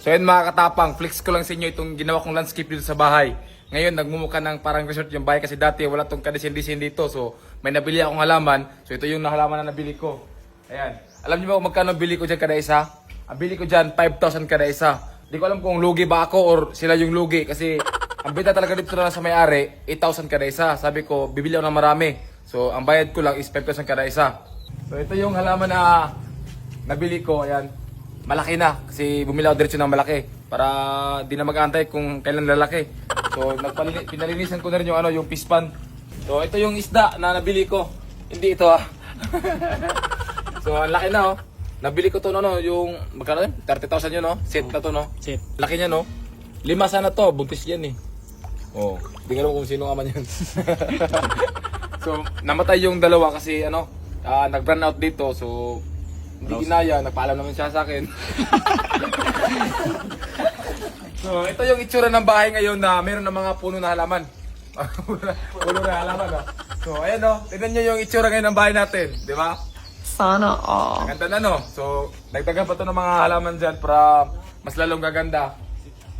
So yun mga katapang, flex ko lang sa inyo itong ginawa kong landscape dito sa bahay. Ngayon nagmumukha ng parang resort yung bahay kasi dati wala tong kadisin-disin dito. So may nabili akong halaman. So ito yung halaman na nabili ko. Ayan. Alam niyo ba kung magkano bili ko dyan kada isa? Ang bili ko dyan 5,000 kada isa. Di ko alam kung lugi ba ako or sila yung lugi kasi ang benta talaga dito na sa may-ari 8,000 kada isa. Sabi ko bibili ako ng marami. So ang bayad ko lang is 5,000 kada isa. So ito yung halaman na nabili ko. Ayan. Malaki na kasi bumili ako diretso ng malaki para di na mag-aantay kung kailan lalaki. So pinalinisan ko na rin yung pispan. So ito yung isda na nabili ko. Hindi ito So ang laki na Nabili ko to yung magkano 30,000 yun Set na to Set. Laki niya 5 sana to, buntis yan di ko alam kung sino nga man yan. So namatay yung dalawa kasi nag-burn out dito. So hindi ginaya, nagpaalam naman siya sa akin. So ito yung itsura ng bahay ngayon na meron ng mga puno na halaman. Puno na halaman So ayan tignan nyo yung itsura ngayon ng bahay natin, di ba? Sana all. Ganda na So dagdagan pa to ng mga halaman dyan para mas lalong gaganda.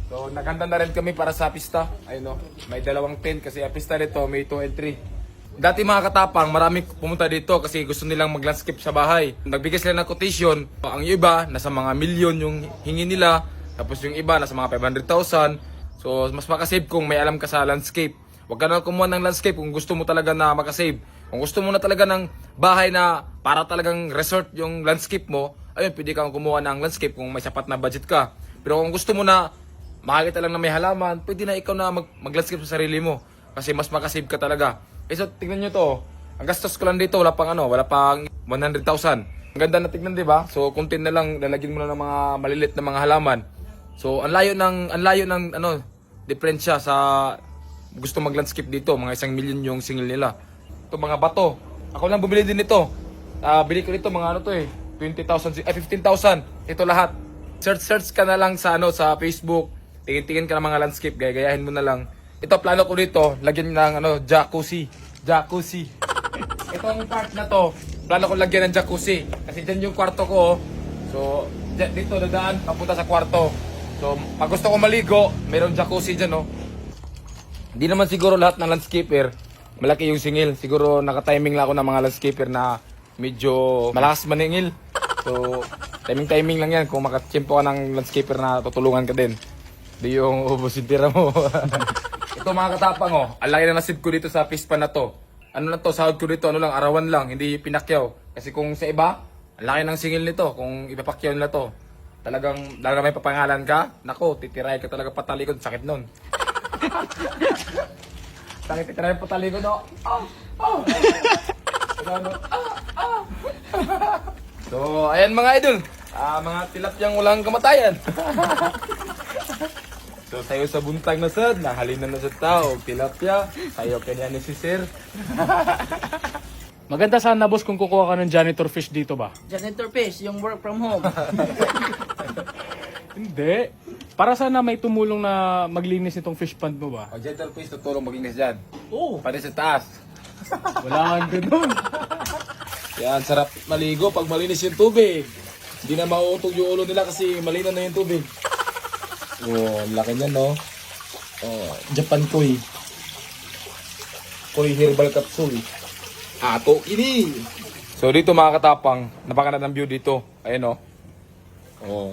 So naganda na rin kami para sa pista. Ayun may dalawang tent kasi ang pista nito may 2 and 3. Dati mga katapang, marami pumunta dito kasi gusto nilang mag-landscape sa bahay. Nagbigay sila ng quotation. Ang iba, nasa mga milyon yung hingi nila. Tapos yung iba, nasa mga 500,000. So, mas makasave kung may alam ka sa landscape. Huwag ka na kumuha ng landscape kung gusto mo talaga na makasave. Kung gusto mo na talaga ng bahay na para talagang resort yung landscape mo, ayun, pwede kang kumuha ng landscape kung may sapat na budget ka. Pero kung gusto mo na makakita lang na may halaman, pwede na ikaw na mag-landscape sa sarili mo. Kasi mas makasave ka talaga. So tingnan nyo to. Ang gastos ko lang dito wala pang 100,000. Ang ganda na tignan, 'di ba? So konti na lang lalagyan mo na ng mga malilit na mga halaman. So ang layo ng diferensya sa gusto mag-landscape dito, mga 1 million yung singil nila. Ito mga bato. Ako lang bumili din nito. Bili ko nito mga 20,000 15,000. Ito lahat. Search ka na lang sa sa Facebook. Tingin-tingin ka ng mga landscape, gayahin mo na lang. Ito plano ko dito, lagyan ng jacuzzi. Itong part na to, plano ko lagyan ng jacuzzi kasi diyan yung kwarto ko. So, dito dadaan papunta sa kwarto. So, pag gusto ko maligo, mayroong jacuzzi diyan Hindi naman siguro lahat ng landscaper malaki yung singil. Siguro naka-timing lang ako ng mga landscaper na medyo malakas maningil. So, timing lang yan kung makatsimpo ka ng landscaper na tutulungan ka din. Di yung ubos yung tira mo. Ito mga katapang ang laki na nasib ko dito sa pispa na to. Ano na to, sahod ko dito, arawan lang, hindi pinakyaw. Kasi kung sa iba, ang laki ng singil nito, kung ipapakyaw nila to. Talagang may papangalan ka, nako, titiray ka talaga patalikod, sakit nun. Sakit titiray patalikod, So, ayan mga idol, mga tilapyang walang kamatayan. So tayo sa buntag na sad, nahalinan na sa tao, tilapia, tayo kanya ni si sir. Maganda sana boss kung kukuha ka ng janitor fish dito ba? Janitor fish, yung work from home. Hindi. Para sana may tumulong na maglinis itong fish pond mo ba? O gentle please, tutulong maginis dyan. Oo. Pati sa taas. Wala kang ganun. Yan, sarap maligo pag malinis yung tubig. Hindi na mauutog yung ulo nila kasi malinan na yung tubig. Oh, laki niyan Japan Koi. Koi herbal capsule. Ato ini. So dito mga katapang, napakaganda ng view dito. Ayun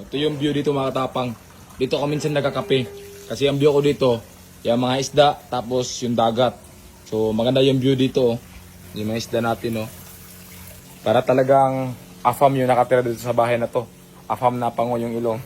ito yung view dito mga katapang. Dito ako minsan nagkakape. Kasi ang view ko dito, yung mga isda, tapos yung dagat. So maganda yung view dito. Yung mga isda natin Para talagang afam yung nakatira dito sa bahay na to. Afam na pango yung ilong.